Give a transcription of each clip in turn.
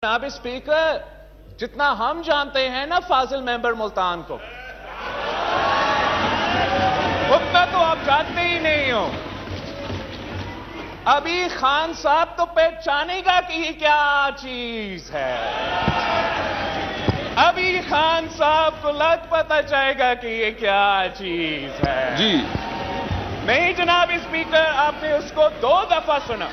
جناب اسپیکر، جتنا ہم جانتے ہیں نا فاضل ممبر ملتان کو، اتنا تو آپ جانتے ہی نہیں ہو۔ ابھی خان صاحب تو پہچانے گا کہ یہ کیا چیز ہے۔ ابھی خان صاحب کو لگ پتہ چاہے گا کہ یہ کیا چیز ہے۔ جی نہیں جناب اسپیکر، آپ نے اس کو 2 دفعہ سنا۔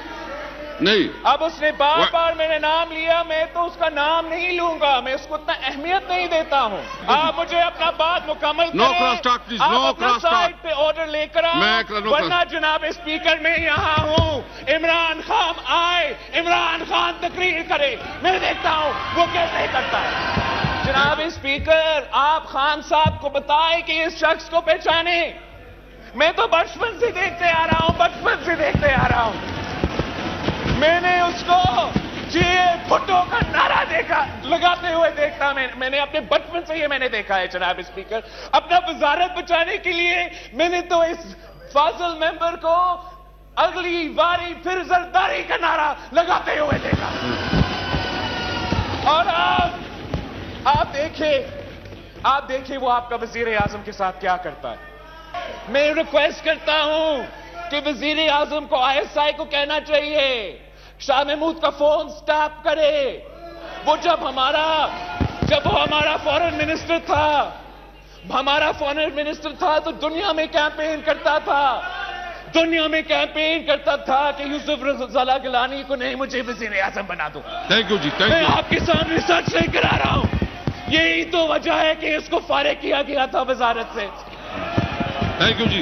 نہیں، اب اس نے بار بار میرے نام لیا، میں تو اس کا نام نہیں لوں گا، میں اس کو اتنا اہمیت نہیں دیتا ہوں۔ آپ مجھے اپنا بات مکمل کریں۔ No cross talk, please. No آپ اپنا cross talk. سائٹ پہ آرڈر لے کر آؤ، ورنہ جناب اسپیکر میں یہاں ہوں۔ عمران خان آئے، عمران خان تقریر کرے، میں دیکھتا ہوں وہ کیسے کرتا ہے۔ جناب اسپیکر، آپ خان صاحب کو بتائیں کہ اس شخص کو پہچانے۔ میں تو بچپن سے دیکھتے آ رہا ہوں، بچپن سے دیکھتے آ رہا ہوں۔ میں نے اس کو بھٹو کا نعرہ دیکھا لگاتے ہوئے دیکھتا، میں نے اپنے بچپن سے یہ میں نے دیکھا ہے جناب اسپیکر۔ اپنا وزارت بچانے کے لیے میں نے تو اس فاضل ممبر کو اگلی باری پھر زرداری کا نعرہ لگاتے ہوئے دیکھا۔ اور آپ دیکھیں وہ آپ کا وزیر اعظم کے ساتھ کیا کرتا ہے۔ میں ریکویسٹ کرتا ہوں کہ وزیر اعظم کو ISI کو کہنا چاہیے شاہ محمود کا فون سٹاپ کرے۔ وہ جب وہ ہمارا فورن منسٹر تھا تو دنیا میں کیمپین کرتا تھا کہ یوسف رضا گیلانی کو نہیں، مجھے وزیر اعظم بنا دو۔ تھینک یو جی، میں آپ کے سامنے سچ لے کر آ رہا ہوں، یہی تو وجہ ہے کہ اس کو فارغ کیا گیا تھا وزارت سے۔ Thank you G.